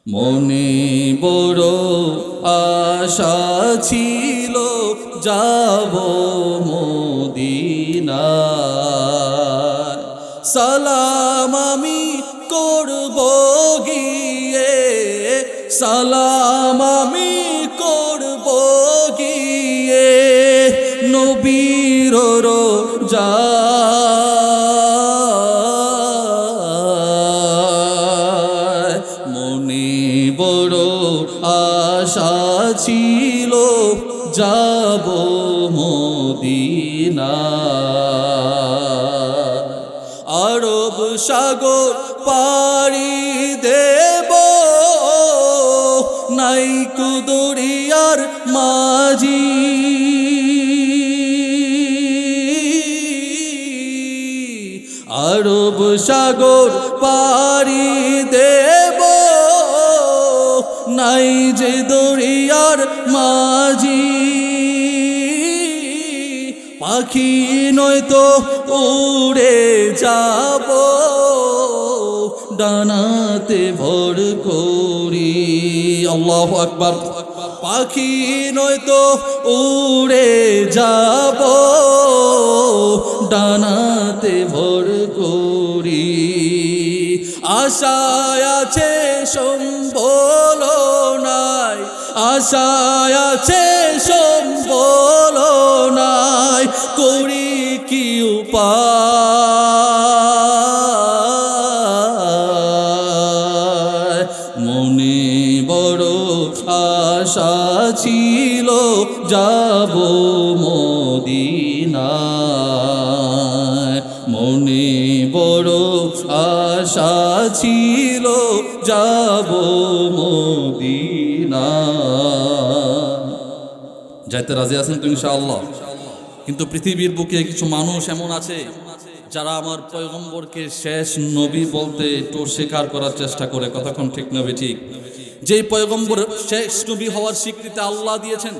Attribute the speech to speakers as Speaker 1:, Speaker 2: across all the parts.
Speaker 1: মনে বড় আশা ছিল যাব মদিনায়, সালাম আমি করব গিয়ে, সালাম আমি করব গিয়ে নবীর রোজায়। মনে বড় আশা ছিল যাব মদিনায়, আরব সাগর পাড়ি দেব নাইকো দরিয়ার মাঝি, আরব সাগর পাড়ি দেব নাই যে দরিয়ার মাঝি, পাখি নয়তো উড়ে যাব ডানাতে ভর করি। আল্লাহু আকবার। পাখি নয়তো উড়ে যাব ডানাতে ভর করি, আশায় আছে সম্বল নাই, আশায় আছে সম্বল নাই, করি কি উপায়। মনে বড় আশা ছিল যাব মদিনায়, মনে বড় আশা ছিল যাব মদিনায়। যাইতে রাজি আছেন তো ইনশাআল্লাহ? কিন্তু পৃথিবীর বুকে কিছু মানুষ এমন আছে যারা আমার পয়গম্বরকে শেষ নবী বলতে একটু স্বীকার করার চেষ্টা করে। কতক্ষণ ঠিক নবী ঠিক? যেই পয়গম্বর শেষ নবী হওয়ার স্বীকৃতি আল্লাহ দিয়েছেন,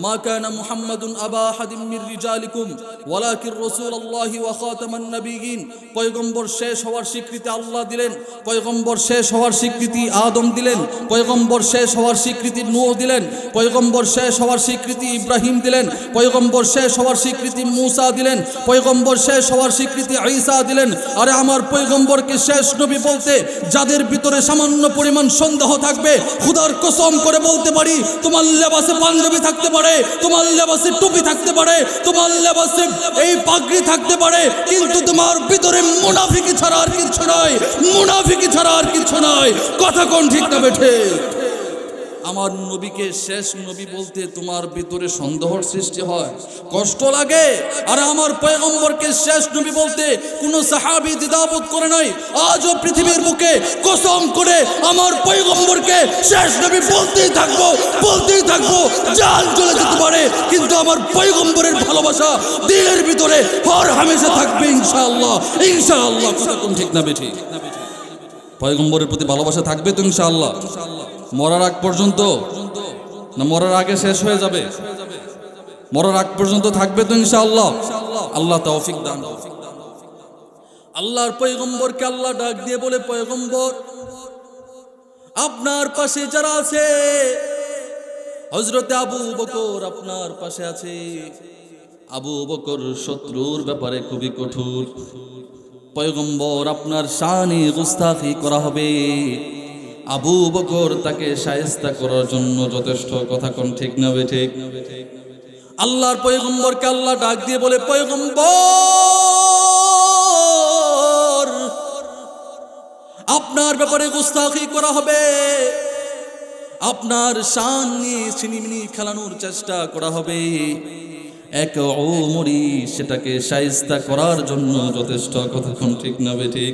Speaker 1: মা কানা মুহাম্মাদুন আবা আহাদিম মির রিজালিকুম ওয়ালাকিন রাসূলুল্লাহি ওয়া খাতামান নবিয়্যিন। পয়গম্বর শেষ হওয়ার স্বীকৃতি আল্লাহ দিলেন, পয়গম্বর শেষ হওয়ার স্বীকৃতি আদম দিলেন, পয়গম্বর শেষ হওয়ার স্বীকৃতি নূহ দিলেন, পয়গম্বর শেষ হওয়ার স্বীকৃতি ইব্রাহিম দিলেন, পয়গম্বর শেষ হওয়ার স্বীকৃতি মূসা দিলেন, পয়গম্বর শেষ হওয়ার স্বীকৃতি ঈসা দিলেন। আরে আমার পয়গম্বরকে শেষ নবী বলতে যাদের ভিতরে সামান্য পরিমাণ সন্দেহ থাকবে, খুদার কসম করে বলতে পারি, তোমার লেবাসে পাঞ্জাবি থাকতে পারে, তোমার লেবাসে টুপি থাকতে পারে, তোমার লেবাসে এই পাগড়ি থাকতে পারে, কিন্তু তোমার ভিতরে মুনাফিকি ছাড়া আর কিছু নয়, মুনাফিকি ছাড়া আর কিছু নয়। কথা কোন ঠিক না বেঠে? আমার নবীকে শেষ নবী বলতে তোমার ভিতরে সন্দেহর সৃষ্টি হয়, কষ্ট লাগে। আর আমার পয়গম্বরকে শেষ নবী বলতে কোনো সাহাবী দ্বিধাবোধ করে নাই। আজও পৃথিবীর বুকে কসম করে আমার পয়গম্বরকে শেষ নবী বলতেই থাকবো, বলতেই থাকবো। জান চলে যেতে পারে, কিন্তু আমার পয়গম্বরের ভালোবাসা দিলের ভিতরে হর হামেশা থাকবে ইনশাআল্লাহ, ইনশাআল্লাহ। কথা কোন ঠিক না বেঠি? পয়গম্বরের প্রতি ভালোবাসা থাকবে তো ইনশাআল্লাহ, মরার আগ পর্যন্ত, না মরার আগে শেষ হয়ে যাবে? মরার আগ পর্যন্ত থাকবে তো ইনশাআল্লাহ। আল্লাহ তৌফিক দান। আল্লাহর পয়গম্বরকে আল্লাহ ডাক দিয়ে বলে, পয়গম্বর আপনার পাশে যারা আছে, হযরতে আবু বকর আপনার পাশে আছে। আবু বকর শত্রুর ব্যাপারে খুবই কঠোর। পয়গম্বর আপনার শানে গুস্তাখি করা হবে, আবু বকর তাকে শায়েস্তা করার জন্য যথেষ্ট। কথা কোন ঠিক না ঠিক? আল্লাহর পয়গম্বরকে আল্লাহ ডাক দিয়ে বলে, পয়গম্বর আপনার ব্যাপারে গুস্তাখি করা হবে, আপনার শান নিয়ে ছিনিমিনি খেলানোর চেষ্টা করা হবে, এক ওমরি সেটাকে শায়েস্তা করার জন্য যথেষ্ট। কথা কোন ঠিক না ঠিক?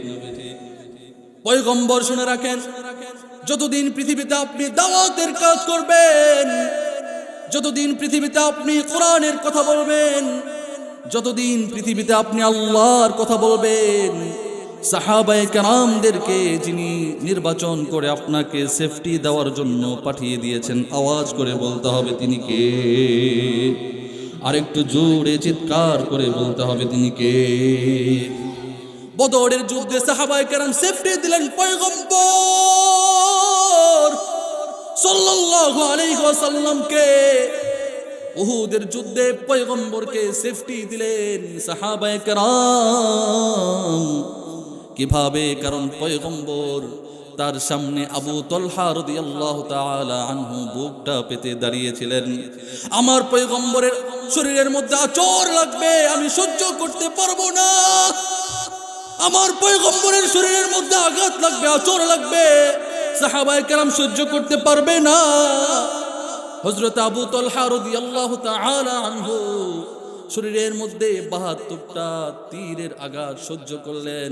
Speaker 1: পয়গম্বর শুনে রাখেন, যতদিন পৃথিবীতে আপনি দাওয়াতের কাজ করবেন, যতদিন পৃথিবীতে আপনি কোরআনের কথা বলবেন, যতদিন পৃথিবীতে আপনি আল্লাহর কথা বলবেন, সাহাবায়ে কেরামদেরকে যিনি নির্বাচন করে আপনাকে সেফটি দেওয়ার জন্য পাঠিয়ে দিয়েছেন, আওয়াজ করে বলতে হবে তিনি কে? আরেকটু জোরে চিৎকার করে বলতে হবে তিনি কে? বদরের যুদ্ধে সাহাবায়ে কেরাম সেফটি দিলেন পয়গম্বর। সাল্লাল্লাহু আলাইহি ওয়াসাল্লামকে উহুদের যুদ্ধে পয়গম্বরকে সেফটি দিলেন সাহাবায়ে কেরাম। কিভাবে? কারণ পয়গম্বর তার সামনে আবু তলহা রাদিয়াল্লাহু তাআলা আনহু বুকটা পেতে দাঁড়িয়েছিলেন। আমার পয়গম্বরের শরীরের মধ্যে আঁচড় লাগবে, আমি সহ্য করতে পারবো না। আমার পয়গম্বরের শরীরের মধ্যে আঘাত লাগবে, আঁচড় লাগবে, সাহাবায়ে কেরাম সহ্য করতে পারবে না। হযরত আবু তলহা রাদিয়াল্লাহু তাআলা আনহু শরীরের মধ্যে ৭২টা তীরের আঘাত সহ্য করলেন,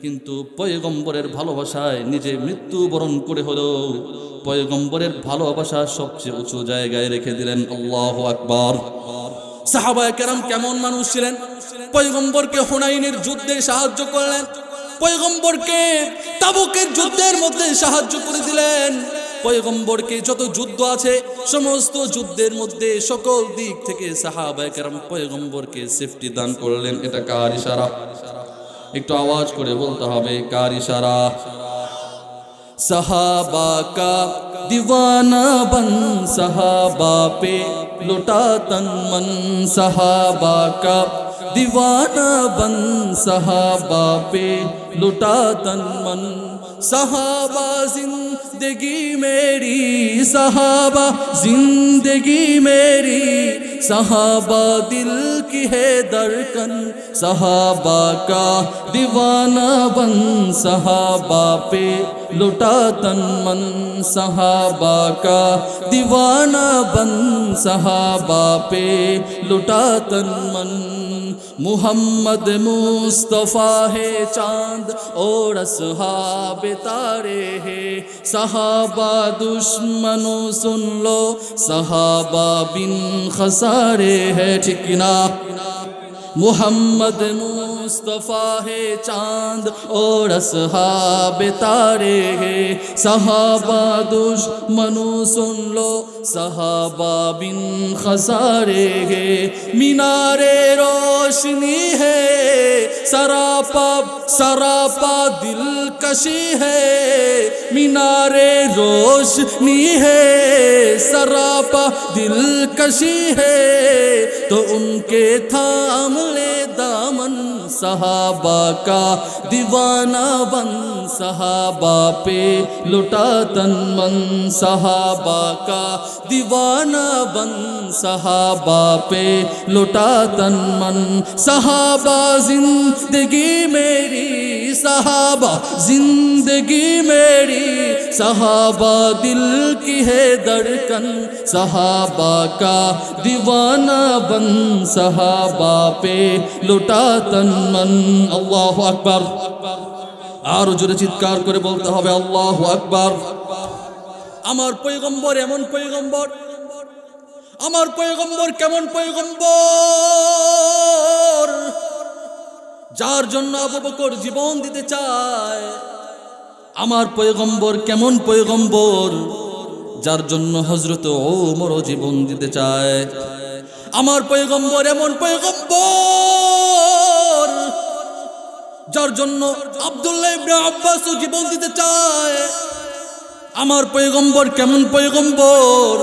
Speaker 1: কিন্তু পয়গম্বরের ভালোবাসায় নিজে মৃত্যুবরণ করে হলো পয়গম্বরের ভালোবাসা সবচেয়ে উঁচু জায়গায় রেখে দিলেন। আল্লাহু আকবার। সাহাবায়ে কেরাম কেমন মানুষ ছিলেন? পয়গম্বরকে হুনাইনের যুদ্ধে সাহায্য করলেন, পয়গম্বরকে তাবুকের যুদ্ধের মধ্যে সাহায্য করে দিলেন। পয়গম্বরকে যত যুদ্ধ আছে সমস্ত যুদ্ধের মধ্যে সকল দিক থেকে সাহাবায়ে কেরাম পয়গম্বরকে সেফটি দান করলেন। এটা কার ইশারা? একটু আওয়াজ করে বলতে হবে, কার ইশারা? সাহাবা কা दीवाना बन सहाबा पे लुटा तन मन, सहाबा का दीवाना बन सहाबा पे लुटा तन मन। सहाबा जिंदगी मेरी, सहाबा जिंदगी मेरी, सहाबा दिल की है धड़कन, सहाबा का दीवाना बन सहाबा पे लुटा तन मन, सहाबा का दीवाना बन सहाबा पे लुटा तन मन। मुहम्मद मुस्तफ़ा है चांद और असहाब तारे हैं, सहाबा दुश्मनों सुन लो सहाबा बिन खसारे है। ठीक ना? मुहम्मद मुस्तफ़ा है चांद और असहाब तारे हैं, सहाबा दुश्मनों सुन लो सहाबा बिन खसारे हैं। मीनारे रोशनी है सरापा सरापा दिलकशी है, मीनारे रोशनी है सरापा दिलकशी है, तो उनके थाम ले दामन, सहाबा का दीवाना बन सहाबा पे लुटा तन मन, सहाबा का दीवाना बन सहाबा पे लुटा तन मन। सहाबा जिंदगी मेरी, सहाबा जिंदगी मेरी, सहाबा दिल की है धड़कन, सहाबा का दीवाना बन सहाबा पे लुटा तन मन। अल्लाहु আকবার। আর জোরে চিৎকার করে বলতে হবে আল্লাহু আকবার। আমার পয়গম্বর এমন পয়গম্বর, আমার পয়গম্বর কেমন পয়গম্বর, যার জন্য আবু বকর জীবন দিতে চায়। আমার পয়গম্বর কেমন পয়গম্বর, যার জন্য হযরত ওমরও জীবন দিতে চায়। আমার পয়গম্বর এমন পয়গম্বর, যার জন্য আব্দুল্লাহ ইবনে আব্বাসও জীবন দিতে চায়। আমার পয়গম্বর কেমন পয়গম্বর,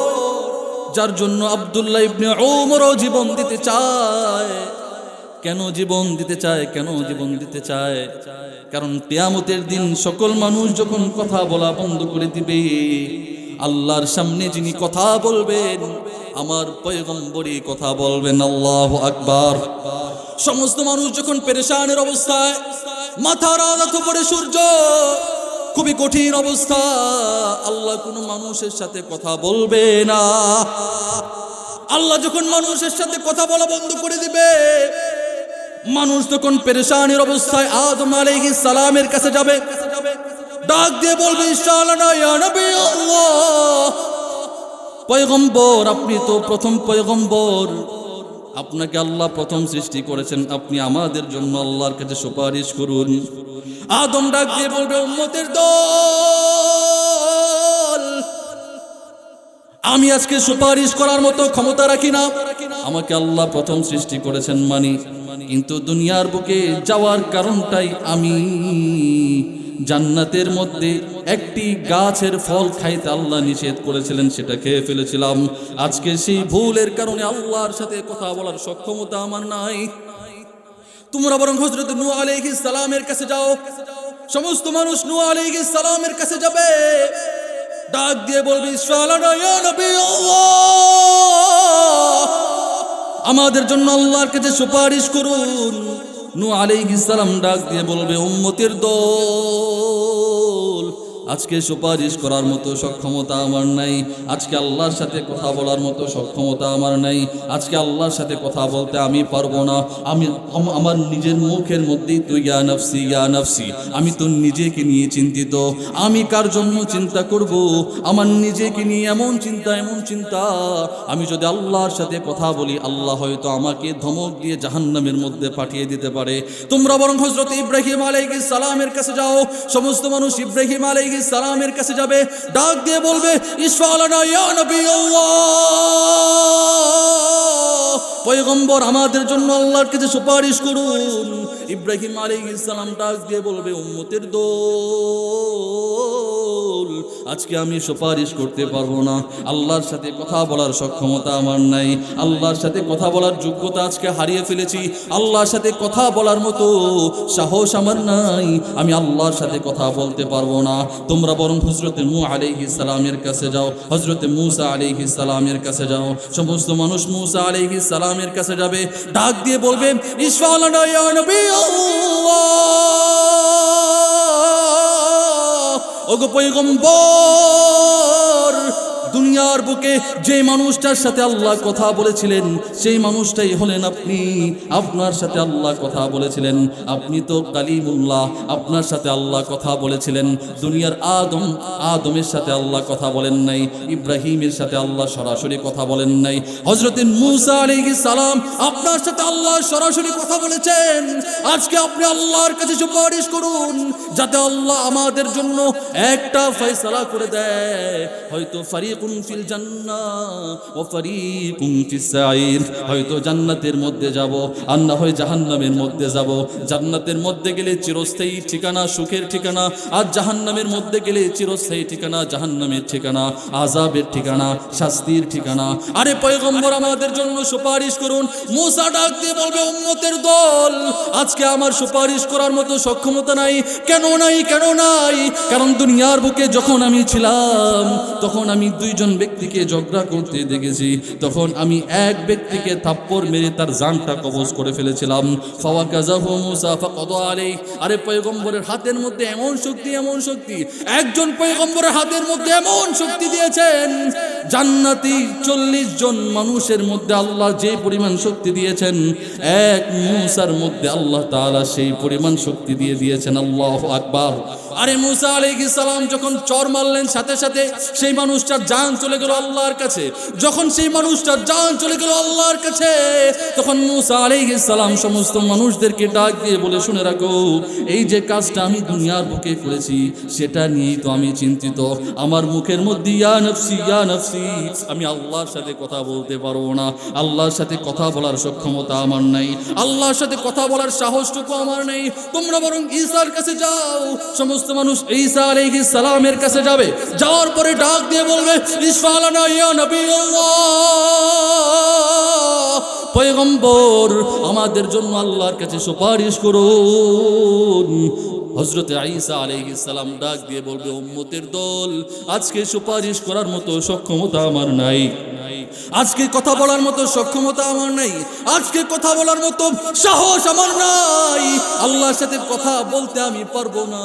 Speaker 1: যার জন্য আব্দুল্লাহ ইবনে ওমরও জীবন দিতে চায়। কেন জীবন দিতে চায়? কেন জীবন দিতে চায়? কারণ কিয়ামতের দিন সকল মানুষ যখন কথা বলা বন্ধ করে দিবে, আল্লাহর সামনে যিনি কথা বলবেন আমার পয়গম্বরই কথা বলবেন। আল্লাহু আকবার। সমস্ত মানুষ যখন পেরেশানের অবস্থায়, মাথার আঘাত পড়ে সূর্য, খুবই কঠিন অবস্থা, আল্লাহ কোনো মানুষের সাথে কথা বলবে না। আল্লাহ যখন মানুষের সাথে কথা বলা বন্ধ করে দিবে, মানুষ তখন পেরেশানের অবস্থায় আদম আলাইহিস সালামের কাছে যাবে, ডাক দিয়ে বলবে ইনশাআল্লাহ ইয়া নবী আল্লাহ, পয়গম্বর আপনি তো প্রথম পয়গম্বর, আপনাকে আল্লাহ প্রথম সৃষ্টি করেছেন, আপনি আমাদের জন্য আল্লাহর কাছে সুপারিশ করুন। আদম ডাক দিয়ে বলবে উম্মতের দল, আমি আজকে সুপারিশ করার মতো ক্ষমতা রাখি না, আমাকে আল্লাহ প্রথম সৃষ্টি করেছেন মানি, কিন্তু দুনিয়ার বুকে যাওয়ার কারণটাই আমি জান্নাতের মধ্যে একটি গাছের ফল খাইতে আল্লাহ নিষেধ করেছিলেন, সেটা খেয়ে ফেলেছিলাম। আজকে সেই ভুলের কারণে আল্লাহর সাথে কথা বলার সক্ষমতা আমার নাই। তোমরা বরং হযরত নূহ আলাইহিস সালামের কাছে যাও। সমস্ত মানুষ নূহ আলাইহিস সালামের কাছে যাবে, ডাক দিয়ে বলবে ইসফালানা ইয়া নবী আল্লাহ, আমাদের জন্য আল্লাহর কাছে সুপারিশ করুন। নূহ আলাইহিস সালাম ডাক দিয়ে বলবে উম্মতের দল, আজকে সুপারিশ করার মতো সক্ষমতা আমার নাই, আজকে আল্লাহর সাথে কথা বলার মতো সক্ষমতা আমার নাই, আজকে আল্লাহর সাথে কথা বলতে আমি পারবো না। আমি আমার নিজের মুখের মধ্যেই তো ইয়া নফসি ইয়া নফসি, আমি তো নিজেকে নিয়ে চিন্তিত। আমি কার জন্য চিন্তা করব? আমার নিজেকে নিয়ে এমন চিন্তা, আমি যদি আল্লাহর সাথে কথা বলি আল্লাহ হয়তো আমাকে ধমক দিয়ে জাহান্নামের মধ্যে পাঠিয়ে দিতে পারে। তোমরা বরং হযরত ইব্রাহিম আলাইহিস সালামের কাছে যাও। সমস্ত মানুষ ইব্রাহিম আলাইহিস সালামের কাছে যাবে, ডাক দিয়ে বলবে ইসফালানা ইয়া নবী আল্লাহ, পয়গম্বর আমাদের জন্য আল্লাহর কাছে সুপারিশ করুন। ইব্রাহিম আলাইহিস সালাম ডাক দিয়ে বলবে উম্মতের দল, আজকে আমি সুপারিশ করতে পারবো না, আল্লাহর সাথে কথা বলার সক্ষমতা আমার নাই, আল্লাহর সাথে কথা বলার যোগ্যতা আজকে হারিয়ে ফেলেছি, আল্লাহর সাথে কথা বলার মতো সাহস আমার নাই, আমি আল্লাহর সাথে কথা বলতে পারবো না। তোমরা বরং হযরত নূহ আলাইহিস সালামের কাছে যাও, হযরত মূসা আলাইহিস সালামের কাছে যাও। সমস্ত মানুষ মূসা আলাইহিস সালামের কাছে যাবে, ডাক দিয়ে বলবে ইসফালানা ইয়া নবী আল্লাহ, ওগো পয়গম্বর, দুনিয়ার বুকে যে মানুষটার সাথে আল্লাহ কথা বলেছিলেন সেই মানুষটাই হলেন আপনি। আপনার সাথে আল্লাহ কথা বলেছিলেন, আপনি তো কালিমুল্লাহ, আপনার সাথে আল্লাহ কথা বলেছিলেন। দুনিয়ার আদমের সাথে আল্লাহ কথা বলেন নাই, ইব্রাহিমের সাথে আল্লাহ সরাসরি কথা বলেন নাই। হযরত মূসা আলাইহিস সালাম আপনার সাথে আল্লাহ সরাসরি কথা বলেছেন। আজকে আপনি আল্লাহর কাছে সুপারিশ করুন যাতে আল্লাহ আমাদের জন্য একটা ফয়সালা করে দেয়। হয়তো ফারিকুন ফিল জান্নাহ ওয়া ফারিকুন ফিস সাঈর, হয়তো জান্নাতের মধ্যে যাব আর না হয় জাহান্নামের মধ্যে যাব। জান্নাতের মধ্যে গেলে চিরস্থায়ী ঠিকানা, সুখের ঠিকানা, আর জাহান্নামের মধ্যে গেলে চিরস্থায়ী ঠিকানা, জাহান্নামের ঠিকানা, আযাবের ঠিকানা, শাস্তির ঠিকানা। আরে পয়গম্বর আমাদের জন্য সুপারিশ করুন। মূসা ডাক দিয়ে বলবে উম্মতের দল, আজকে আমার সুপারিশ করার মতো সক্ষমতা নাই। কেন নাই? কারণ দুনিয়ার বুকে যখন আমি ছিলাম তখন আমি দুইজন ব্যক্তিকে ঝগড়া করতে দেখেছি, তখন আমি এক ব্যক্তিকে থাপ্পড় মেরে তার জানটা কবজ করে ফেলেছিলাম। ফাওয়াকাযাহু মূসা ফাকাদা আলাইহি। আরে পয়গম্বরের হাতের মধ্যে এমন শক্তি, একজন পয়গম্বরের হাতের মধ্যে এমন শক্তি দিয়েছেন, জান্নাতি 40 জন মানুষের মধ্যে আল্লাহ যে পরিমাণ শক্তি দিয়েছেন, এক মূসার মধ্যে আল্লাহ তাআলা সেই পরিমাণ শক্তি দিয়ে দিয়েছেন। আল্লাহু আকবার। আরে মূসা আলাইহিস সালাম যখন চর মারলেন সাথে সাথে সেই মানুষটার জান চলে গেল আল্লাহর কাছে। যখন সেই মানুষটার জান চলে গেল আল্লাহর কাছে, তখন মূসা আলাইহিস সালাম সমস্ত মানুষদেরকে ডাক দিয়ে বলে শুনে রাখো, এই যে কাজটা আমি দুনিয়ার বুকে করেছি সেটা নিয়েই তো আমি চিন্তিত। আমার মুখের মধ্যে ইয়া নফসি ইয়া নফসি, আমি আল্লাহর সাথে কথা বলতে পারবো না, আল্লাহর সাথে কথা বলার সক্ষমতা আমার নাই, আল্লাহর সাথে কথা বলার সাহসটুকু আমার নেই। তোমরা বরং ঈসার কাছে যাও। সমস্ত মানুষ ঈসা আলাইহিস সালামের কাছে যাবে, যাওয়ার পরে ডাক দিয়ে বলবে ইসফালানা ইয়া নবী আল্লাহ, পয়গম্বর আমাদের জন্য আল্লাহর কাছে সুপারিশ করুন। হযরত ঈসা আলাইহিস সালাম ডাক দিয়ে বলবে উম্মতের দল, আজকে সুপারিশ করার মতো সক্ষমতা আমার নাই, আজকে কথা বলার মতো সক্ষমতা আমার নাই, আজকে কথা বলার মতো সাহস আমার নাই, আল্লাহর সাথে কথা বলতে আমি পারবো না।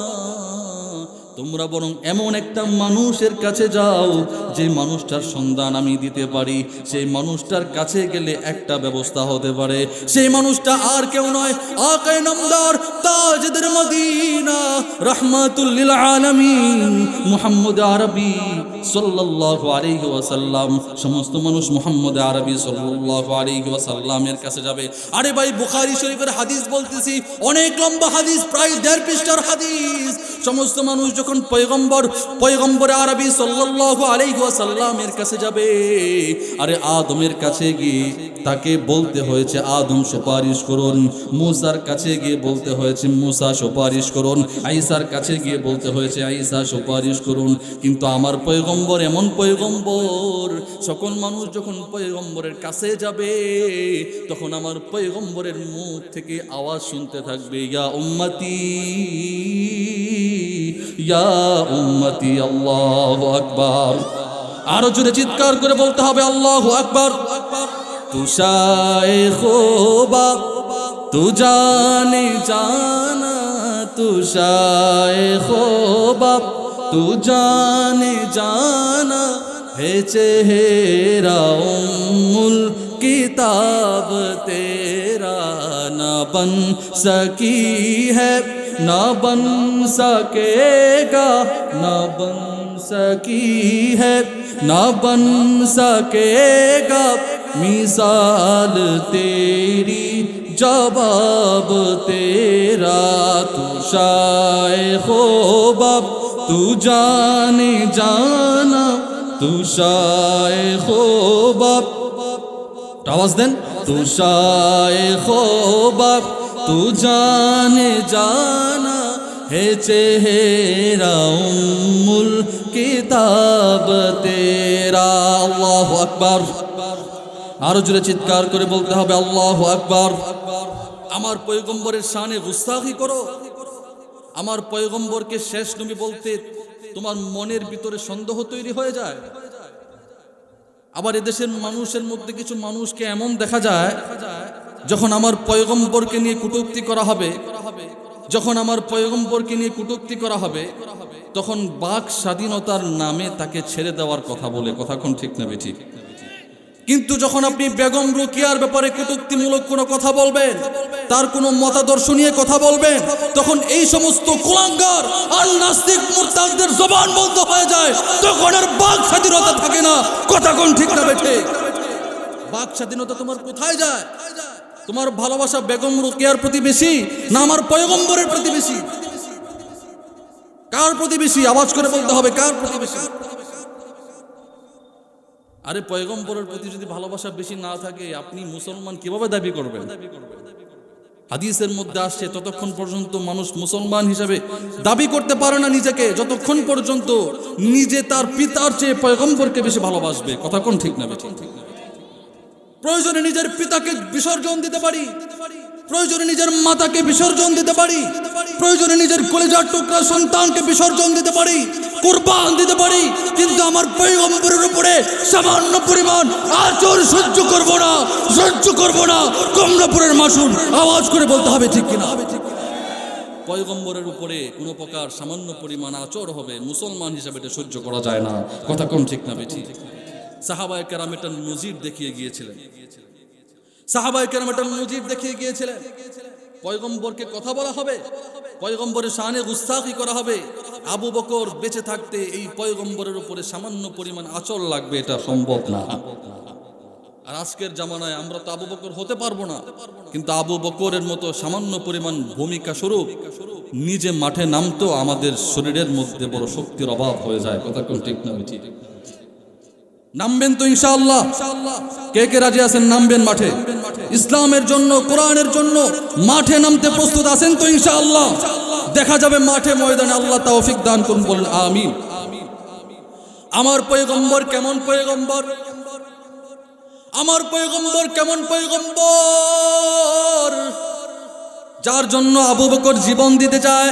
Speaker 1: তোমরা বরং এমন একটা মানুষের কাছে যাও যে মানুষটার সন্ধান আমি দিতে পারি, সেই মানুষটার কাছে গেলে একটা ব্যবস্থা হতে পারে। সেই মানুষটা আর কেউ নয়, আকায়ে নামদার তাজদার মদিনা রাহমাতুল লিল আলামিন মুহাম্মদ আরবি সাল্লাল্লাহু আলাইহি ওয়াসাল্লাম। সমস্ত মানুষ মুহাম্মদ আরবি সাল্লাল্লাহু আলাইহি ওয়াসাল্লামের কাছে যাবে। আরে ভাই, বুখারী শরীফের হাদিস বলতেছি, অনেক লম্বা হাদিস, প্রায় 1.5 পৃষ্ঠার হাদিস। সমস্ত মানুষ যখন যখন পয়গম্বর আরবি সাল্লাল্লাহু আলাইহি ওয়াসাল্লামের কাছে যাবে, আরে আদমের কাছে গিয়ে তাকে বলতে হয়েছে আদম সুপারিশ করুন, মূসার কাছে গিয়ে বলতে হয়েছে মূসা সুপারিশ করুন, ঈসার কাছে গিয়ে বলতে হয়েছে ঈসা সুপারিশ করুন। কিন্তু আমার পয়গম্বর এমন পয়গম্বর, সকল মানুষ যখন পয়গম্বরের কাছে যাবে তখন আমার পয়গম্বরের মুখ থেকে আওয়াজ শুনতে থাকবে, ইয়া উম্মতি ইয়া উম্মতি, আল্লাহু আকবার। আরো জোরে চিৎকার করে বলতে হবে আল্লাহু আকবার। তু শায়েখো বাপ তু জানে জানা, তু শায়েখো বাপ তু জানে জানা, है चेहरा उम्मुल किताब तेरा, ना बन सकी है ना बन सकेगा, ना बन सकी है ना बन सकेगा, मिसाल तेरी जवाब तेरा, तू शायखो बाप तू जाने जाना, तू शायखो बाप, आवाज देन, तू शायखो बाप तू जाने जाना, है चेहरा उम्मुल किताब तेरा। अल्लाहु আকবার। আরো জোরে চিৎকার করে বলতে হবে আল্লাহু আকবার। আমার পয়গম্বরের শানে গুস্তাখি করো, আমার পয়গম্বরকে শেষ নবী বলতে তোমার মনের ভিতরে সন্দেহ তৈরি হয়ে যায়। আবার এদেশের মানুষের মধ্যে কিছু মানুষকে এমন দেখা যায়, যখন আমার পয়গম্বরকে নিয়ে কটূক্তি করা হবে, যখন আমার পয়গম্বরকে নিয়ে কটূক্তি করা হবে, তখন বাক স্বাধীনতার নামে তাকে ছেড়ে দেওয়ার কথা বলে। কথা কোন ঠিক না বেঠিক? কিন্তু যখন আপনি বেগম রোকেয়ার ব্যাপারে কটূক্তিমূলক কোনো কথা বলবেন, তার কোনো মতাদর্শ নিয়ে কথা বলবেন, তখন এই সমস্ত কুলাঙ্গার আর নাস্তিক মুরতাদদের জবান বন্ধ হয়ে যায়, তখন আর বাক স্বাধীনতা থাকে না। কথা কোন ঠিক না বেঠিক? বাক স্বাধীনতা তোমার কোথায় যায়? তোমার ভালোবাসা বেগম রোকেয়ার প্রতি বেশি না আমার পয়গম্বরের প্রতি বেশি? কার প্রতি বেশি? আওয়াজ করে বলতে হবে, কার প্রতি বেশি? আরে পয়গম্বরের প্রতি যদি ভালোবাসা বেশি না থাকে, আপনি মুসলমান কিভাবে দাবি করবেন? হাদিসের মধ্যে আসছে, ততক্ষণ পর্যন্ত মানুষ মুসলমান হিসেবে দাবি করতে পারে না নিজেকে, যতক্ষণ পর্যন্ত নিজে তার পিতার চেয়ে পয়গম্বরকে বেশি ভালোবাসবে। কথা কোন ঠিক না বেঠিক? প্রয়োজনে নিজের পিতাকে বিসর্জন দিতে পারি, প্রয়োজনে নিজের মাতাকে বিসর্জন দিতে পারি, প্রয়োজনে নিজের কলিজার টুকরা সন্তানকে বিসর্জন দিতে পারি, কুরবান দিতে পারি, কিন্তু আমার পয়গম্বরের উপরে সামান্য পরিমাণ আচর সহ্য করব না, সহ্য করব না। কমলাপুরের মাসুল, আওয়াজ করে বলতে হবে ঠিক কিনা? পয়গম্বরের উপরে কোনো প্রকার সামান্য পরিমাণ আচর হবে, মুসলমান হিসাবে এটা সহ্য করা যায় না। কথা কোন ঠিক না বেঠিক? সাহাবায়ে কেরাম এটা নজির দেখিয়ে গিয়েছিলেন, সাহাবায়ে কেরাম এটা নজির দেখিয়ে গিয়েছিলেন। পয়গম্বরকে কথা বলা হবে, পয়গম্বরের শানে গুস্তাখি করা হবে। আবু বকর বেঁচে থাকতে এই পয়গম্বরের উপরে সামান্য পরিমাণ আচর লাগবে, এটা সম্ভব না। আর আজকের জামানায় আমরা তো আবু বকর হতে পারবো না, কিন্তু আবু বকরের মতো সামান্য পরিমাণ ভূমিকা স্বরূপ নিজে মাঠে নামতো আমাদের শরীরের মধ্যে বড় শক্তির অভাব হয়ে যায়। কথা কোন ঠিক না বেঠিক? নামবেন তো ইনশাআল্লাহ? কে কে রাজি আছেন নামবেন মাঠে? ইসলামের জন্য, কোরআনের জন্য মাঠে নামতে প্রস্তুত আছেন তো ইনশাআল্লাহ? দেখা যাবে মাঠে ময়দানে। আল্লাহ তৌফিক দান করুন, বলেন আমিন। আমার পয়গম্বর কেমন পয়গম্বর? আমার পয়গম্বর কেমন পয়গম্বর? যার জন্য আবু বকর জীবন দিতে চায়।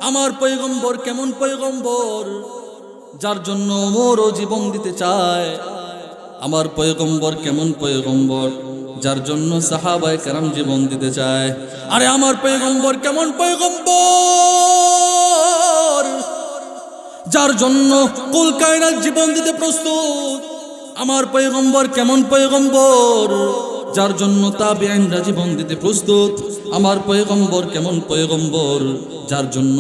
Speaker 1: আমার পয়গম্বর কেমন পয়গম্বর? যার জন্য ওমরও জীবন দিতে চায়। আমার পয়গম্বর কেমন পয়গম্বর? যার জন্য সাহাবায়ে কেরাম জীবন দিতে চায়। আরে আমার পয়গম্বর কেমন পয়গম্বর? যার জন্য কুল কায়নাত জীবন দিতে প্রস্তুত। আমার পয়গম্বর কেমন পয়গম্বর? যার জন্য তাবেঈনরা জীবন দিতে প্রস্তুত। আমার পয়গম্বর কেমন পয়গম্বর? যার জন্য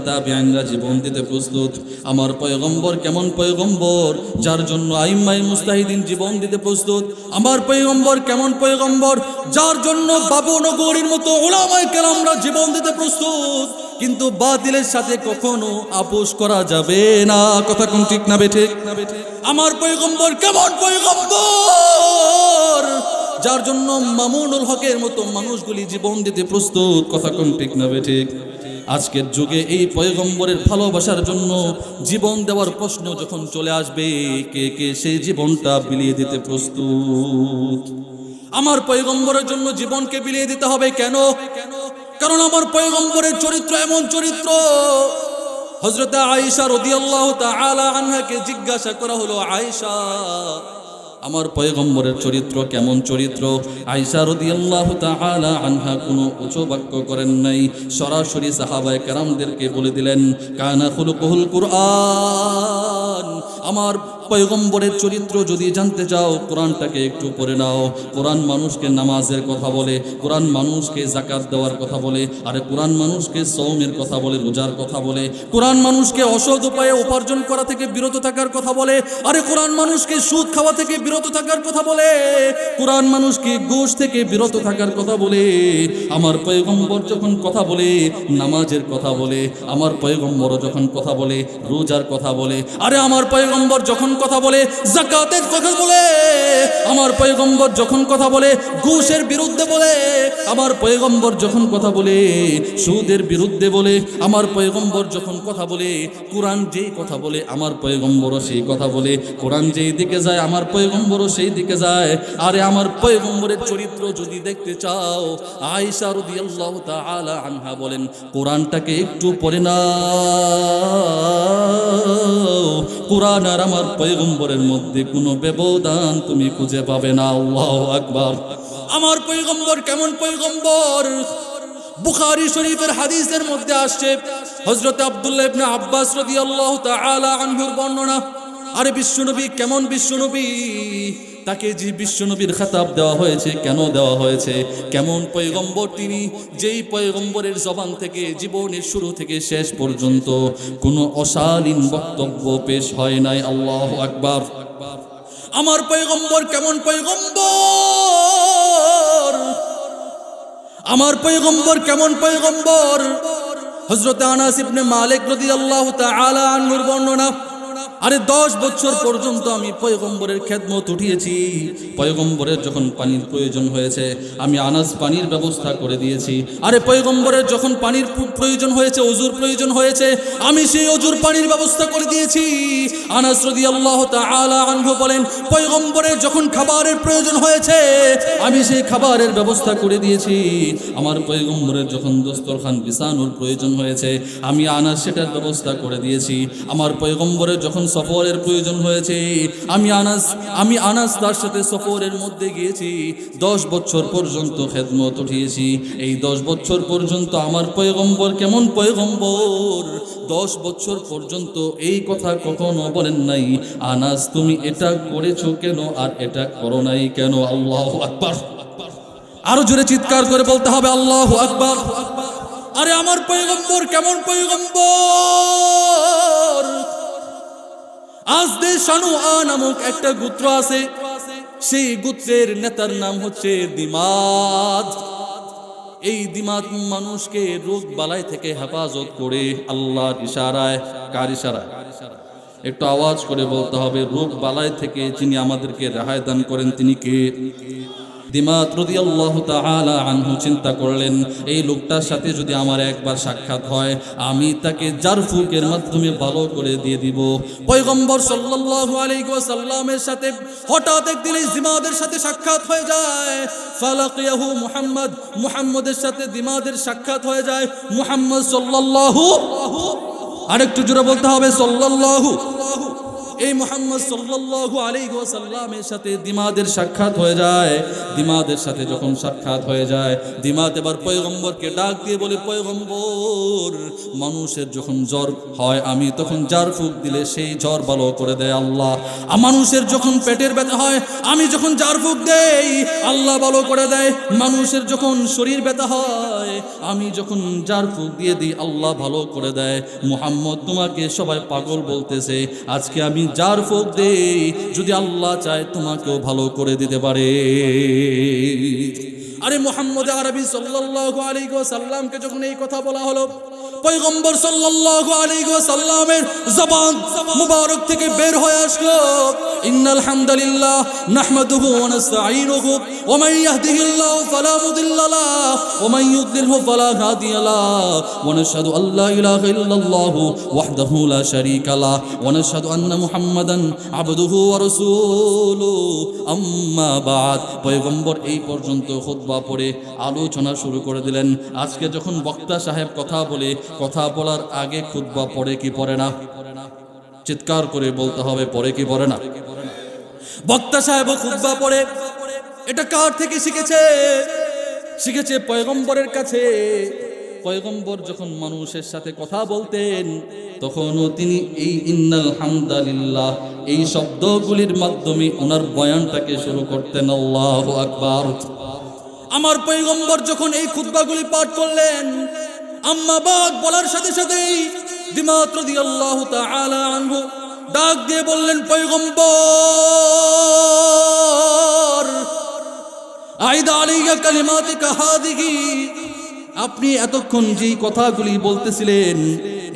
Speaker 1: তাবেঈনরা জীবন দিতে প্রস্তুত। আমার পয়গম্বর কেমন পয়গম্বর? যার জন্য আইম্মায়ে মুজতাহিদিন জীবন দিতে প্রস্তুত। আমার পয়গম্বর কেমন পয়গম্বর? যার জন্য বাবু নগরীর মতো উলামায়ে কেরামরা জীবন দিতে প্রস্তুত। কিন্তু বাতিলের সাথে কখনো আপোষ করা যাবে না। কথা কোন ঠিক না বেঠে? আমার পয়গম্বর কেমন পয়গম্বর, যার জন্য মামুনুল হকের মতো মানুষগুলি জীবন দিতে প্রস্তুত। কথা কোন ঠিক না বেঠে? আজকের যুগে এই পয়গম্বরের ভালোবাসার জন্য জীবন দেওয়ার প্রশ্ন যখন চলে আসবে, কে কে সেই জীবনটা বিলিয়ে দিতে প্রস্তুত? আমার পয়গম্বরের জন্য জীবনকে বিলিয়ে দিতে হবে কেন? কারণ আমার পয়গম্বরের চরিত্র এমন চরিত্র। হযরত আয়েশা রাদিয়াল্লাহু তাআলা আনহাকে জিজ্ঞাসা করা হলো, আয়েশা, আমার পয়গম্বরের চরিত্র কেমন চরিত্র? আয়েশা রাদিয়াল্লাহু তাআলা আনহা কোনো উঁচু বাক্য করেন নাই, সরাসরি সাহাবায়ে কেরামদেরকে বলে দিলেন, কানা খুলুকুল কুরআন। আমার পয়গম্বরের চরিত্র যদি জানতে চাও, কোরআনটাকে একটু পড়ে নাও। কোরআন মানুষকে নামাজের কথা বলে, কোরআন মানুষকে যাকাত দেওয়ার কথা বলে, আরে কোরআন মানুষকে সওমের কথা বলে, রোজার কথা বলে। কোরআন মানুষকে অসৎ উপায়ে উপার্জন করা থেকে বিরত থাকার কথা বলে, আরে কোরআন মানুষকে সুদ খাওয়া থেকে বিরত থাকার কথা বলে। কোরআন মানুষকে ঘুষ থেকে বিরত থাকার কথা বলে। আমার পয়গম্বর যখন কথা বলে নামাজের কথা বলে, আমার পয়গম্বর যখন কথা বলে রোজার কথা বলে, আরে আমার পয়গম্বর যখন কথা বলে যাকাতের কথা বলে, আমার পয়গম্বর যখন কথা বলে ঘুষের বিরুদ্ধে বলে, আমার পয়গম্বর যখন কথা বলে সুদের বিরুদ্ধে বলে, আমার পয়গম্বর যখন কথা বলে কোরআন যেই কথা বলে আমার পয়গম্বরও সেই কথা বলে। কোরআন যেই দিকে যায় আমার পয়গম্বরও সেই দিকে যায়। আরে আমার পয়গম্বরের চরিত্র যদি দেখতে চাও, আয়েশা রাদিয়াল্লাহু তাআলা আনহা বলেন, কোরআনটাকে একটু পড়ে নাও। কোরআন আর আমার পয়গম্বরের মধ্যে কোনো ব্যবধান তুমি খুঁজে পাবে না। আল্লাহু আকবার। আমার পয়গম্বর কেমন পয়গম্বর? বুখারী শরীফের হাদিসের মধ্যে আসছে, হযরত আব্দুল্লাহ ইবনে আব্বাস রাদিয়াল্লাহু তাআলা আনহুর বর্ণনা। আরে বিশ্বনবী কেমন বিশ্বনবী, তাকে যে বিশ্বনবীর খেতাব দেওয়া হয়েছে, কেন দেওয়া হয়েছে? কেমন পয়গম্বর তিনি, যেই পয়গম্বরের জবান থেকে জীবনের শুরু থেকে শেষ পর্যন্ত কোনো অশালীন বক্তব্য পেশ হয় নাই। আল্লাহু আকবার। আমার পয়গম্বর কেমন পয়গম্বর, আমার পয়গম্বর কেমন পয়গম্বর? হযরত আনাস ইবনে মালিক রাদিয়াল্লাহু তাআলা আনহুর বর্ণনা। আরে 10 বছর পর্যন্ত আমি পয়গম্বরের খেদমত উঠিয়েছি। পয়গম্বরের যখন পানির প্রয়োজন হয়েছে আমি আনাস পানির ব্যবস্থা করে দিয়েছি। আরে পয়গম্বরের যখন পানির প্রয়োজন হয়েছে, ওযুর প্রয়োজন হয়েছে, আমি সেই ওযুর পানির ব্যবস্থা করে দিয়েছি। আনাস রাদিয়াল্লাহু তাআলা আনহু বলেন, পয়গম্বরের যখন খাবারের প্রয়োজন হয়েছে আমি সেই খাবারের ব্যবস্থা করে দিয়েছি। আমার পয়গম্বরের যখন দস্তরখান বিছানোর প্রয়োজন হয়েছে আমি আনাস সেটার ব্যবস্থা করে দিয়েছি। আমার পয়গম্বরের যখন সফরের প্রয়োজন হয়েছে আমি আনাস তার সাথে সফরের মধ্যে গিয়েছি। 10 বছর পর্যন্ত খেদমত উঠিয়েছি। এই 10 বছর পর্যন্ত আমার পয়গম্বর কেমন পয়গম্বর, 10 বছর পর্যন্ত এই কথা কখনো বলেন নাই, আনাস তুমি এটা করেছো কেন আর এটা করো নাই কেন? আল্লাহু আকবার। আরো জোরে চিৎকার করে বলতে হবে আল্লাহু আকবার। আরে আমার পয়গম্বর কেমন পয়গম্বর। আজদে শানুআ নামক একটা গোত্র আছে, সেই গোত্রের নেতার নাম হচ্ছে দিমাদ। এই দিমাদ মানুষকে রোগ বালাই থেকে হেফাজত করে আল্লাহর ইশারায়। কার ইশারায়? একটু আওয়াজ করে বলতে হবে, রোগ বালাই থেকে যিনি আমাদেরকে রেহাই দান করেন তিনি কে? দিমাদ রাদিয়াল্লাহু তাআলা আনহু চিন্তা করলেন, এই লোকটার সাথে যদি আমার একবার সাক্ষাৎ হয় আমি তাকে জারফুকের মাধ্যমে ভালো করে দিয়ে দিব। পয়গম্বর সাল্লাল্লাহু আলাইহি ওয়াসাল্লামের সাথে হঠাৎ একদিন এই দিমাদের সাথে সাক্ষাৎ হয়ে যায়। ফালাকিয়াহু মুহাম্মদ, মুহাম্মদের সাথে দিমাদের সাক্ষাৎ হয়ে যায়। মুহাম্মদ সাল্লাল্লাহু, আরেকটু জোরে বলতে হবে সাল্লাল্লাহু। এই মুহাম্মদ সাল্লাল্লাহু আলাইহি ওয়াসাল্লামের সাথে দিমাদের সাক্ষাৎ হয়ে যায়। দিমাদের সাথে যখন সাক্ষাৎ হয়ে যায় দিমাদ এবার পয়গম্বরকে ডাক দিয়ে বলে, পয়গম্বর মানুষের যখন জ্বর হয় আমি তখন জারফুক দিলে সেই জ্বর ভালো করে দেয় আল্লাহ। মানুষের যখন পেটের ব্যথা হয় আমি যখন জারফুক দেই আল্লাহ ভালো করে দেয়। মানুষের যখন শরীর ব্যথা হয় আমি যখন জারফুক দিয়ে দিই আল্লাহ ভালো করে দেয়। মুহাম্মদ তোমাকে সবাই পাগল বলতেছে, আজকে আমি জারফুক দেই, যদি আল্লাহ চায় তোমাকেও ভালো করে দিতে পারে। আরে মুহাম্মদ আরবি সাল্লাল্লাহু আলাইহি ওয়াসাল্লামকে যখন এই কথা বলা হলো, পয়গম্বর সাল্লাল্লাহু আলাইহি ওয়াসাল্লামের জবান মুবারক থেকে বের হয়ে আসলো, ইন্নাল হামদালিল্লাহ নাহমাদুহু ওয়া নাস্তাঈনুহু ওয়া মান ইয়াহদিহিল্লাহু ফালা মুদিল্লা লাহু ওয়া মান ইউদ্লিলহু ফালা হাদিয়া লাহু ওয়া নাশহাদু আল্লা ইলাহা ইল্লাল্লাহু ওয়াহদাহু লা শারীকা লাহু ওয়া নাশহাদু আন্না মুহাম্মাদান আবদুহু ওয়া রাসূলুহু আম্মা বাদ। পয়গম্বর এই পর্যন্ত খুতবা পড়ে আলোচনা শুরু করে দিলেন। আজকে যখন বক্তা সাহেব কথা বলে, কথা বলার আগে খুতবা পড়ে কি পড়ে না? চিৎকার করে বলতে হবে, পড়ে কি পড়ে না? বক্তা সাহেব খুতবা পড়ে। এটা কার থেকে শিখেছে? শিখেছে পয়গম্বরের কাছে। পয়গম্বর যখন মানুষের সাথে কথা বলতেন তখনও তিনি এই ইন্নাল হামদালিল্লাহ এই শব্দগুলির মাধ্যমে ওনার বয়ানটাকে শুরু করতেন। আল্লাহু আকবার। আমার পয়গম্বর যখন এই খুতবাগুলি পাঠ করলেন, আম্মা বাদ বলার সাথে সাথেই দিমাত রাদিয়াল্লাহু তাআলা আনহু ডাক দিয়ে বললেন, পয়গম্বর আইদা আলাইয়া কালিমাতিকা হাদিহি, আপনি এতক্ষণ যেই কথাগুলি বলতেছিলেন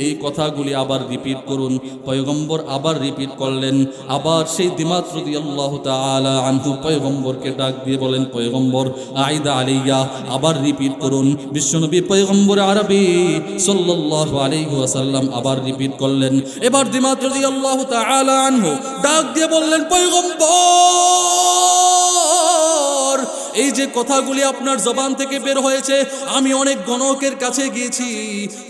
Speaker 1: এই কথাগুলি আবার রিপিট করুন। পয়গম্বর আবার রিপিট করলেন। আবার সেই দিমাত রাদিয়াল্লাহু তাআলা আনহু পয়গম্বরকে ডাক দিয়ে বলেন, পয়গম্বর আইদা আলাইয়া, আবার রিপিট করুন। বিশ্বনবী পয়গম্বর আরবি সাল্লাল্লাহু আলাইহি ওয়াসাল্লাম আবার রিপিট করলেন। এবার দিমাত রাদিয়াল্লাহু তাআলা আনহু ডাক দিয়ে বললেন, পয়গম্বর এই যে কথাগুলি আপনার জবান থেকে বের হয়েছে, আমি অনেক গণকের কাছে গিয়েছি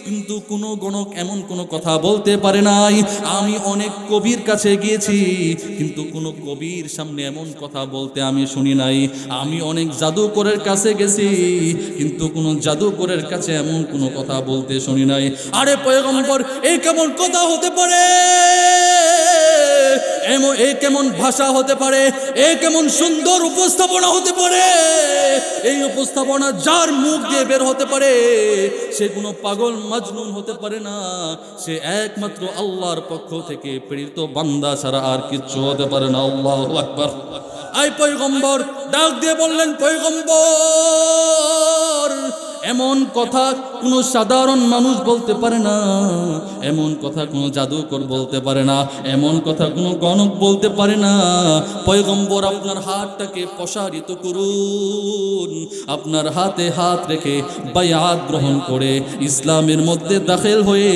Speaker 1: কিন্তু কোনো গণক এমন কোনো কথা বলতে পারে নাই। আমি অনেক কবির কাছে গিয়েছি কিন্তু কোনো কবির সামনে এমন কথা বলতে আমি শুনি নাই। আমি অনেক জাদুকরের কাছে গেছি কিন্তু কোনো জাদুকরের কাছে এমন কোনো কথা বলতে শুনি নাই। আরে পয়গম্বর, এই কেমন কথা হতে পারে? এই কেমন ভাষা হতে পারে? এই কেমন সুন্দর উপস্থাপনা হতে পারে? এই উপস্থাপনা যার মুখ দিয়ে বের হতে পারে সে কোনো পাগল মাজনুন হতে পারে না, সে একমাত্র আল্লাহর পক্ষ থেকে প্রেরিত বান্দা ছাড়া আর কিচ্ছু হতে পারে না। আল্লাহু আকবার। আই পয়গম্বর ডাক দিয়ে বললেন, পয়গম্বর এমন কথা কোনো সাধারণ মানুষ বলতে পারে না, এমন কথা কোনো জাদুকর বলতে পারে না, এমন কথা কোনো গণক বলতে পারে না। পয়গম্বর আপনার হাতটাকে প্রসারিত করুন, আপনার হাতে হাত রেখে বায়াত গ্রহণ করে ইসলামের মধ্যে দাখিল হয়ে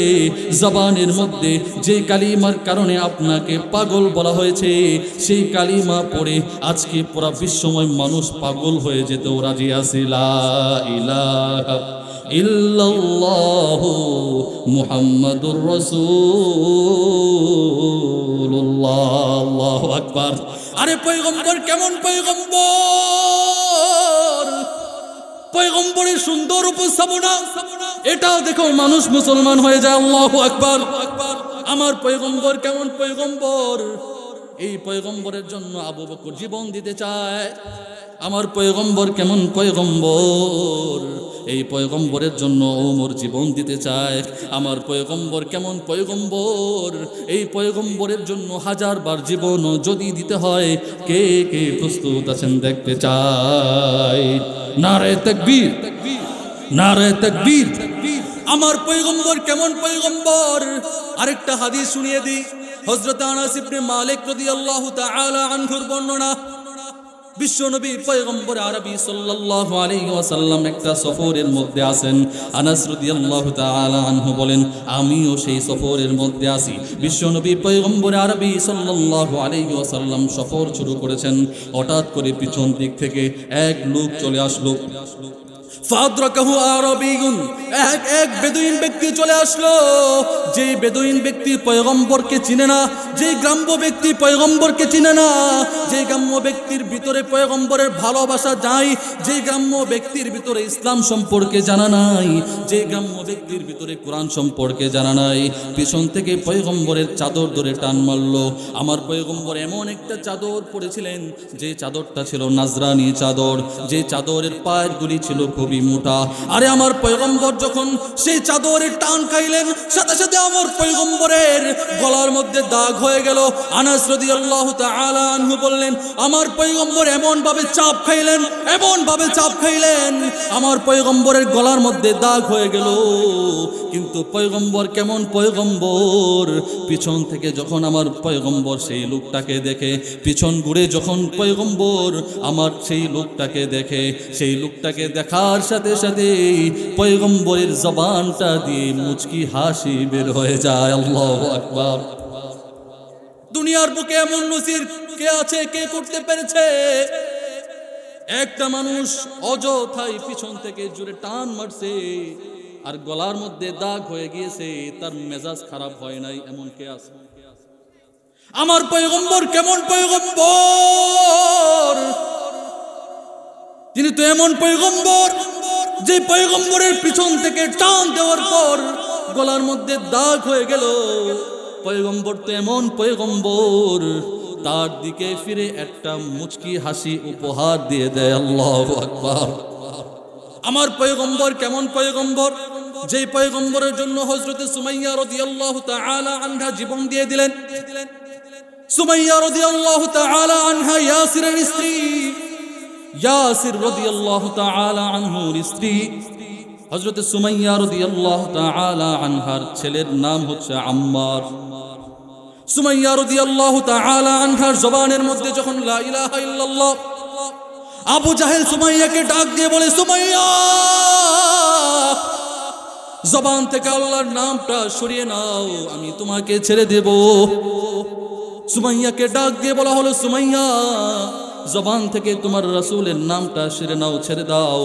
Speaker 1: জবানের মধ্যে যে কালিমার কারণে আপনাকে পাগল বলা হয়েছে সেই কালিমা পড়ে আজকে পুরা বিশ্বময় মানুষ পাগল হয়ে যেতেও রাজি আছে। লা ইলাহা ইল্লাল্লাহু মুহাম্মাদুর রাসূলুল্লাহ। আল্লাহু আকবার। আরে পয়গম্বর কেমন পয়গম্বর! পয়গম্বরের সুন্দর উপস্থাপনা, এটাও দেখো মানুষ মুসলমান হয়ে যায়। আল্লাহু আকবার। আমার পয়গম্বর কেমন পয়গম্বর! এই পয়গম্বরের জন্য আবু বকর জীবন দিতে চায়। আমার পয়গম্বর কেমন পয়গম্বর! এই পয়গম্বরের জন্য ওমর জীবন দিতে চায়। আমার পয়গম্বর কেমন পয়গম্বর! এই পয়গম্বরের জন্য 1000 বার জীবন যদি দিতে হয়, কে কে প্রস্তুত আছেন দেখতে চাই? নারে তাকবীর, নারে তাকবীর। আমার পয়গম্বর কেমন পয়গম্বর! আরেকটা হাদিস শুনিয়ে দিই। হযরত আনাস ইবনে মালিক রাদিয়াল্লাহু তাআলা আনহুর বর্ণনা। বিশ্বনবী পয়গম্বর আরবি সাল্লাল্লাহু আলাইহি ওয়াসাল্লাম একটা সফরের মধ্যে আছেন। আনাস রাদিয়াল্লাহু তাআলা আনহু বলেন, আমিও সেই সফরের মধ্যে আছি। বিশ্বনবী পয়গম্বর আরবি সাল্লাল্লাহু আলাইহি ওয়াসাল্লাম সফর শুরু করেছেন। হঠাৎ করে পিছন দিক থেকে এক লোক চলে আসলো। ফাদরাকাহু আরাবিয়ুন, এক বেদুইন ব্যক্তি চলে আসলো। যেই বেদুইন ব্যক্তি পয়গম্বরকে চিনে না, যেই গ্রাম্য ব্যক্তি পয়গম্বরকে চিনে না, যেই গ্রাম্য ব্যক্তির ভিতরে পয়গম্বরের ভালোবাসা নাই, যেই গ্রাম্য ব্যক্তির ভিতরে ইসলাম সম্পর্কে জানা নাই, যেই গ্রাম্য ব্যক্তির ভিতরে কোরআন সম্পর্কে জানা নাই, পিছন থেকে পয়গম্বরের চাদর ধরে টান মারলো। আমার পয়গম্বর এমন একটা চাদর পরেছিলেন যে চাদরটা ছিল নাজরানি চাদর, যে চাদরের পায়েরগুলি ছিল খুব খুবই মোটা। আরে আমার পয়গম্বর যখন সেই চাদরের টান খাইলেন, সাথে সাথে আমার পয়গম্বরের গলার মধ্যে দাগ হয়ে গেল। আনাস রাদিয়াল্লাহু তাআলা আনহু বললেন, আমার পয়গম্বর এমন ভাবে চাপ খাইলেন, এমন ভাবে চাপ খাইলেন, আমার পয়গম্বরের গলার মধ্যে দাগ হয়ে গেল। কিন্তু পয়গম্বর কেমন পয়গম্বর, পিছন থেকে যখন আমার পয়গম্বর সেই লোকটাকে দেখে, পিছন ঘুরে যখন পয়গম্বর আমার সেই লোকটাকে দেখে, সেই লোকটাকে দেখার সাথে সাথে পয়গম্বরের জবানটা দিয়ে মুচকি হাসি বের হয়ে যায়। আল্লাহু আকবার। দুনিয়ার বুকে এমন নজির কে আছে, কে করতে পেরেছে? একটা মানুষ অযথাই পিছন থেকে জোরে টান মারছে আর গলার মধ্যে দাগ হয়ে গিয়েছে, তার মেজাজ খারাপ হয় নাই, এমন কে আছে? আমার পয়গম্বর কেমন পয়গম্বর, তিনি তো এমন পয়গম্বর যে পয়গম্বরের পিছন থেকে টান দেওয়ার পর গলার মধ্যে দাগ হয়ে গেল। পয়গম্বর তো এমন পয়গম্বর, তার দিকে ফিরে একটা মুচকি হাসি উপহার দিয়ে দেয়। আল্লাহু আকবার। আমার পয়গম্বর কেমন পয়গম্বর, যেই পয়গম্বরের জন্য হযরতে সুমাইয়া রাদিয়াল্লাহু তাআলা আনহা জীবন দিয়ে দিলেন। সুমাইয়া রাদিয়াল্লাহু তাআলা আনহা ইয়াসিরের স্ত্রী, ইয়াসির রাদিয়াল্লাহু তাআলা আনহুর স্ত্রী। হযরতে সুমাইয়া রাদিয়াল্লাহু তাআলা আনহার ছেলের নাম হচ্ছে আম্মার। সুমাইয়া রাদিয়াল্লাহু তাআলা আনহার জবানের মধ্যে যখন লা ইলাহা ইল্লাল্লাহ, আবু জাহেল সুমাইয়াকে ডাক দিয়ে বলে, সুমাইয়া জবান থেকে আল্লাহর নামটা সরিয়ে নাও, আমি তোমাকে ছেড়ে দেব। সুমাইয়াকে ডাক দিয়ে বলা হলো, সুমাইয়া জবান থেকে তোমার রাসূলের নামটা ছেড়ে নাও, ছেড়ে দাও,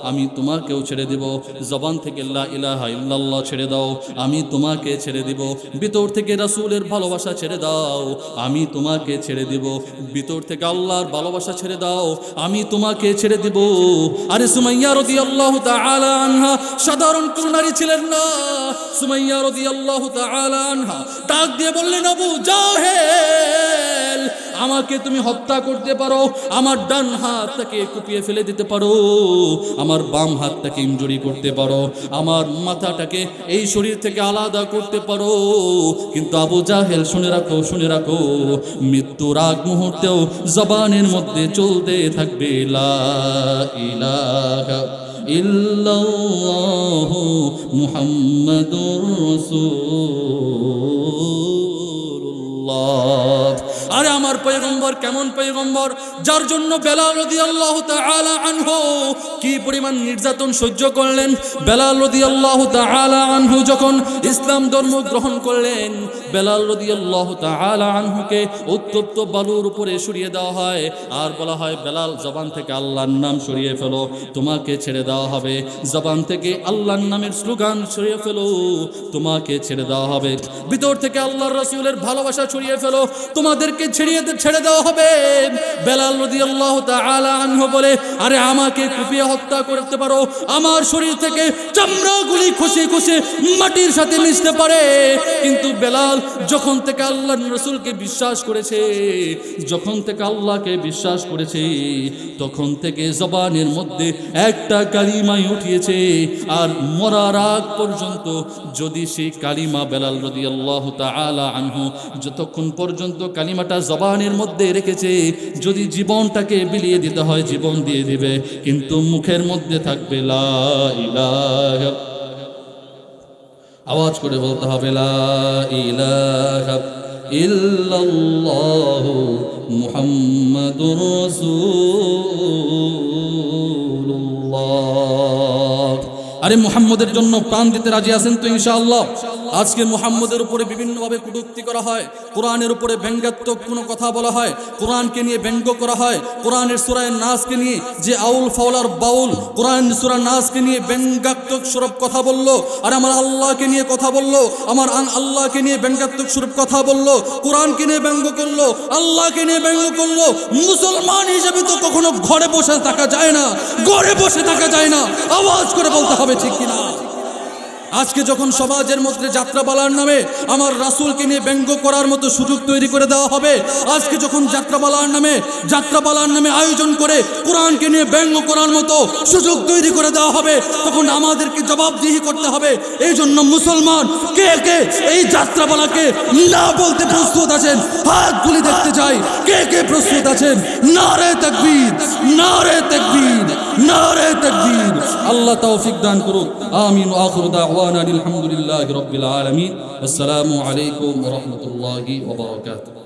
Speaker 1: আমি তোমাকেও ছেড়ে দেব। জবান থেকে লা ইলাহা ইল্লাল্লাহ ছেড়ে দাও, আমি তোমাকে ছেড়ে দিব। ভিতর থেকে রাসূলের ভালোবাসা ছেড়ে দাও, আমি তোমাকে ছেড়ে দিব। ভিতর থেকে আল্লাহর ভালোবাসা ছেড়ে দাও, আমি তোমাকে ছেড়ে দিব। আরে সুমাইয়া রাদিয়াল্লাহু তাআলা আনহা সাধারণ কোন নারী ছিলেন না। সুমাইয়া রাদিয়াল্লাহু তাআলা আনহা ডাক দিয়ে বললেন, আবু জাহেল, আমাকে তুমি হত্যা করতে পারো, আমার ডান হাতটাকে কুপিয়ে ফেলে দিতে পারো, আমার বাম হাতটাকে ইনজুরি করতে পারো, আমার মাথাটাকে এই শরীর থেকে আলাদা করতে পারো, কিন্তু আবু জাহেল শুনে রাখো, শুনে রাখো, মৃত্যুর আগ মুহূর্তেও জবানের মধ্যে চলতে থাকবে লা ইলাহা ইল্লাল্লাহু মুহাম্মাদুর রাসূলুল্লাহ। আরে আমার পয়গম্বর কেমন পয়গম্বর, যার জন্য বেলাল রাদিয়াল্লাহু তাআলা আনহু কি পরিমাণ নির্যাতন সহ্য করলেন। বেলাল রাদিয়াল্লাহু তাআলা আনহু যখন ইসলাম ধর্ম গ্রহণ করলেন, বেলাল রাদিয়াল্লাহু তাআলা আনহুকে উত্তপ্ত বালুর উপরে সরিয়ে দেওয়া হয় আর বলা হয়, বেলাল জবান থেকে আল্লাহর নাম সরিয়ে ফেলো, তোমাকে ছেড়ে দেওয়া হবে। জবান থেকে আল্লাহর নামের স্লোগান সরিয়ে ফেলো, তোমাকে ছেড়ে দেওয়া হবে। ভিতর থেকে আল্লাহর রাসূলের ভালোবাসা ছড়িয়ে ফেলো, তোমাদেরকে ছেড়ে দেওয়া হবে। বেলাল রাদিয়াল্লাহু তাআলা আনহু বলে, আরে আমাকে কুপিয়ে হত্যা করতে পারো, আমার শরীর থেকে চামড়াগুলি খসে খসে মাটির সাথে মিশতে পারে, কিন্তু বেলাল যখন থেকে আল্লাহর রাসূলকে বিশ্বাস করেছে, যখন থেকে আল্লাহকে বিশ্বাস করেছে, তখন থেকে জবানের মধ্যে একটা কালিমাই উঠিয়েছে। আর মরার আগ পর্যন্ত যদি সেই কালিমা বেলাল রাদিয়াল্লাহু তাআলা আনহু যতক্ষণ পর্যন্ত কালিমাটা জবানের মধ্যে রেখেছে, যদি জীবনটাকে বিলিয়ে দিতে হয় জীবন দিয়ে দিবে, কিন্তু মুখের মধ্যে থাকবে লা ইলাহা, আওয়াজ করে বলতে হবে লা ইলাহা ইল্লাল্লাহু মুহাম্মাদুর রাসূলুল্লাহ। আরে মুহাম্মদের জন্য প্রাণ দিতে রাজি আছেন তো ইনশাআল্লাহ? আজকে মুহাম্মদের উপরে বিভিন্নভাবে কটূক্তি করা হয়, কোরআনের উপরে ব্যঙ্গাত্মক কোনো কথা বলা হয়, কোরআনকে নিয়ে ব্যঙ্গ করা হয়, কোরআনের সূরা নাসকে নিয়ে যে আউল ফাউলার বাউল কোরআন সূরা নাসকে নিয়ে ব্যঙ্গাত্মক স্বরূপ কথা বললো, আর আমার আল্লাহকে নিয়ে কথা বললো, আমার আল্লাহকে নিয়ে ব্যঙ্গাত্মক স্বরূপ কথা বললো, কোরআনকে নিয়ে ব্যঙ্গ করলো, আল্লাহকে নিয়ে ব্যঙ্গ করলো। মুসলমান হিসেবে তো কখনো ঘরে বসে থাকা যায় না, ঘরে বসে থাকা যায় না, আওয়াজ করে বলতে হবে ঠিক কিনা? আজকে যখন সমাজের মধ্যে যাত্রাপালার নামে আমার রাসূলকে নিয়ে ব্যঙ্গ করার মতো সুযোগ তৈরি করে দেওয়া হবে, আজকে যখন যাত্রাপালার নামে আয়োজন করে কোরআনকে নিয়ে ব্যঙ্গ করার মতো সুযোগ তৈরি করে দেওয়া হবে, তখন আমাদেরকে জবাবদিহি করতে হবে। এই জন্য মুসলমান কে কে এই যাত্রাপালাকে না বলতে প্রস্তুত আছেন? হাত তুলে দেখতে চাই কে কে প্রস্তুত আছেন। নারে তাকবীর, নারে তাকবীর, নারে তাকবীর। আল্লাহ তৌফিক দান করুক। আমিন। ওয়া আখিরু দাওয়ানা আলহামদুলিল্লাহি রাব্বিল আলামিন। আসসালামু আলাইকুম ওয়া রাহমাতুল্লাহি ওয়া বারাকাতুহু।